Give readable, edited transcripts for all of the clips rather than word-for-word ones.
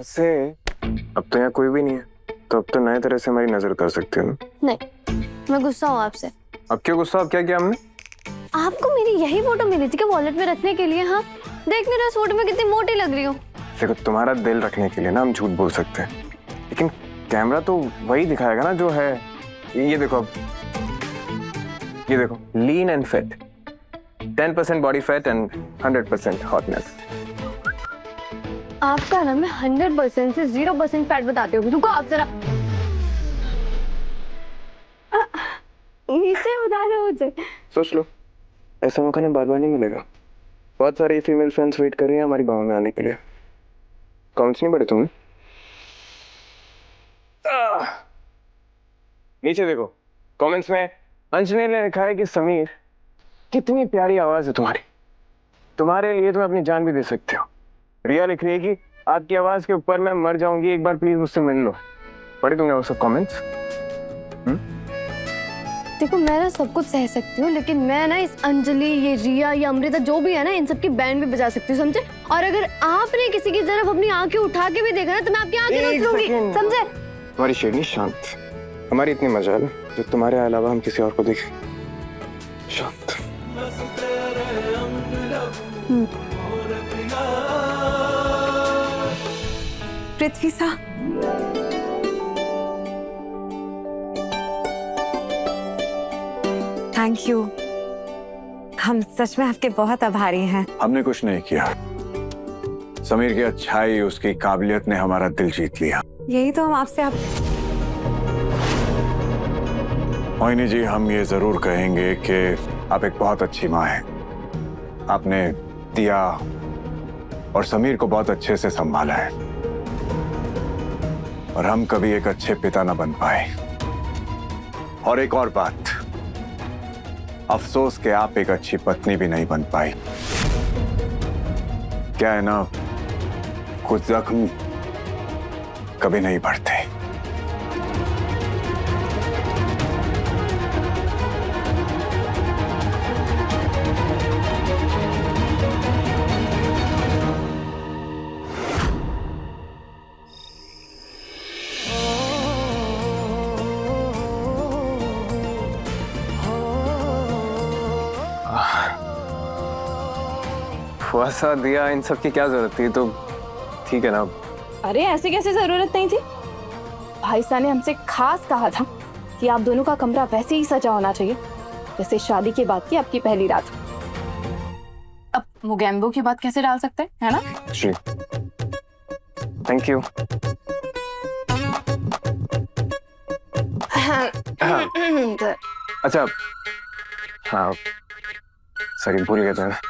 वैसे अब तो यहाँ कोई भी नहीं है, तो अब तो नए तरह से हमारी नजर उतर सकती हो ना। नहीं, मैं गुस्सा हूँ आपसे। अब क्यों गुस्सा? अब क्या किया हमने? आपको मेरी यही फोटो मिली थी कि वॉलेट में रखने के लिए। हाँ, देख मेरे इस फोटो में कितनी मोटी लग रही हूँ। देखो, तुम्हारा दिल रखने के लिए ना हम झूठ बोल सकते हैं, लेकिन कैमरा तो वही दिखाएगा ना जो है। ये देखो, अब ये देखो, lean and fit, 10% body fat and 100% hotness. आपका ना मैं 100% से 0% फैट बताती हूँ। रुको आप जरा, नीचे उतारो मुझे। सोच लो, ऐसा मौका ना बार बार नहीं मिलेगा। बहुत सारी फीमेल फ्रेंड्स वेट कर रही हैं हमारी बाहों में आने के लिए। कमेंट्स नहीं पढ़े तुमने? नीचे देखो, कमेंट्स में अंजलि ने लिखा है कि समीर, कितनी प्यारी आवाज है तुम्हारी, तुम्हारे लिए तो मैं अपनी जान भी दे सकती हूँ। रिया लिख रही है कि आपकी आवाज के ऊपर मैं मर जाऊंगी, एक बार प्लीज मुझसे मिल लो। पढ़े तुमने वो सब कमेंट्स? देखो, मैं ना सब कुछ सह सकती हूँ, लेकिन मैं ना इस अंजलि, ये रिया, ये अमृता जो भी है ना, इन सब की बैंड भी बजा सकती हूँ, समझे? और अगर आपने किसी की तरफ अपनी आंखें उठा के भी देखा ना, तो मैं आपकी आंखें नोच लूंगी, समझे? तुम्हारी शेरनी शांत, हमारी इतनी मजाल है जो तुम्हारे अलावा हम किसी और को देखें। शांत। पृथ्वी सा, थैंक यू। हम सच में आपके बहुत आभारी हैं। हमने कुछ नहीं किया, समीर की अच्छाई, उसकी काबिलियत ने हमारा दिल जीत लिया। यही तो हम आपसे मोहिनी जी, हम ये जरूर कहेंगे कि आप एक बहुत अच्छी माँ हैं। आपने दिया और समीर को बहुत अच्छे से संभाला है, और हम कभी एक अच्छे पिता न बन पाए। और एक और बात, अफसोस कि आप एक अच्छी पत्नी भी नहीं बन पाई। क्या है ना, कुछ जख्म कभी नहीं बढ़ते। फुआसा दिया, इन सब की क्या जरूरत थी? तो ठीक है ना। अरे ऐसे कैसे जरूरत नहीं थी? भाई साहब ने हमसे खास कहा था कि आप दोनों का कमरा वैसे ही सजा होना चाहिए जैसे शादी के बाद की आपकी पहली रात। अब मोगैम्बो की बात कैसे डाल सकते हैं, है ना? जी, थैंक यू। अच्छा, हाँ सॉरी, भूल गया था।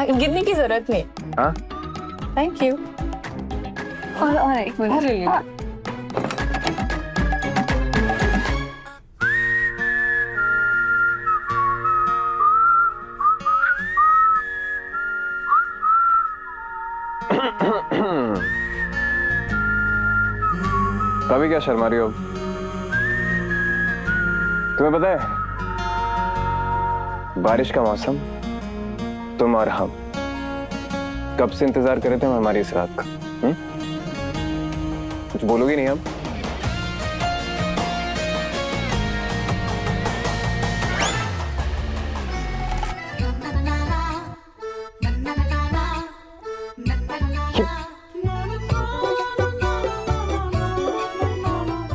गिनने की जरूरत नहीं। हाँ, थैंक यू। और एक मिनट। कभी क्या शर्मा रही हो? तुम्हें पता है, बारिश का मौसम, तुम और हम कब से इंतजार कर रहे थे हमारी इस रात का? कुछ बोलोगी नहीं अब?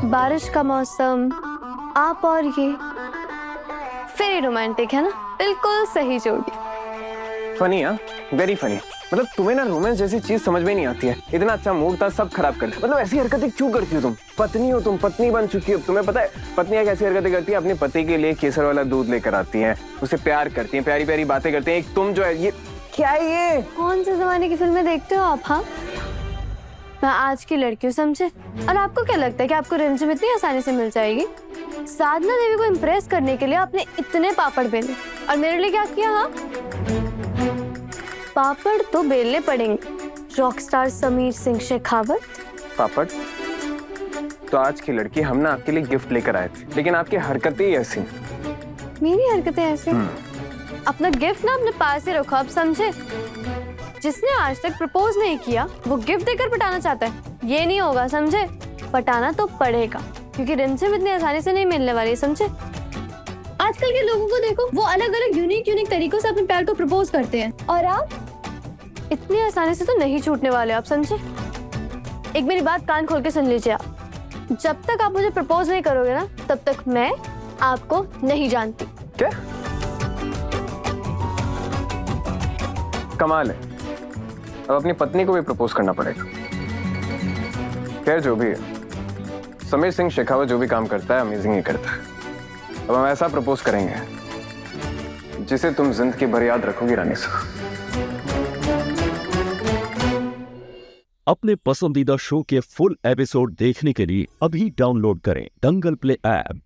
बारिश का मौसम, आप और ये, फिर रोमांटिक है ना? बिल्कुल सही जोड़ी। फनी, हाँ, वेरी फनी। मतलब तुम्हें ना रोमांस जैसी चीज समझ में नहीं आती है। इतना अच्छा मूड था, सब खराब कर दिया। मतलब ऐसी हरकतें क्यों करती हो तुम? पत्नी हो तुम, पत्नी बन चुकी हो। तुम्हें पता है पत्नियां कैसी हरकतें करती हैं? अपने पति के लिए केसर वाला दूध लेकर आती हैं, उसे प्यार करती हैं, प्यारी प्यारी बातें करती हैं। एक तुम जो है, ये क्या है? ये कौन से जमाने की फिल्में देखते हो आप? हाँ, मैं आज की लड़की हूँ, समझे? और आपको क्या लगता है कि आपको रिमझिम इतनी आसानी से मिल जाएगी? साधना देवी को इम्प्रेस करने के लिए आपने इतने पापड़ बेले, और मेरे लिए क्या किया? हाँ, पापड़ तो बेलने पड़ेंगे। रॉकस्टार समीर सिंह शेखावत। पापड़ तो आज की लड़की हम ना आपके लिए गिफ्ट लेकर आए थे, लेकिन आपकी हरकतें ही ऐसी। मेरी हरकतें ऐसी? अपना गिफ्ट ना अपने पास ही रखो, आप समझे? जिसने आज तक प्रपोज नहीं किया वो गिफ्ट देकर पटाना चाहता है, ये नहीं होगा, समझे? पटाना तो पड़ेगा क्योंकि रिमझिम इतनी आसानी से नहीं मिलने वाली, समझे? आजकल के लोगों को देखो, वो अलग अलग यूनिक तरीकों से अपने प्यार को प्रपोज करते हैं, और आप इतनी आसानी से तो नहीं छूटने वाले, आप समझे? एक मेरी बात कान खोल के सुन लीजिए आप, जब तक आप मुझे प्रपोज नहीं करोगे ना, तब तक मैं आपको नहीं जानती। क्या? कमाल है, अब अपनी पत्नी को भी प्रपोज करना पड़ेगा। खैर जो भी है, समीर सिंह शेखावत जो भी काम करता है अमेजिंग ही करता है। अब हम ऐसा प्रपोज करेंगे जिसे तुम जिंदगी भर याद रखोगी रानी साहब। अपने पसंदीदा शो के फुल एपिसोड देखने के लिए अभी डाउनलोड करें दंगल प्ले ऐप।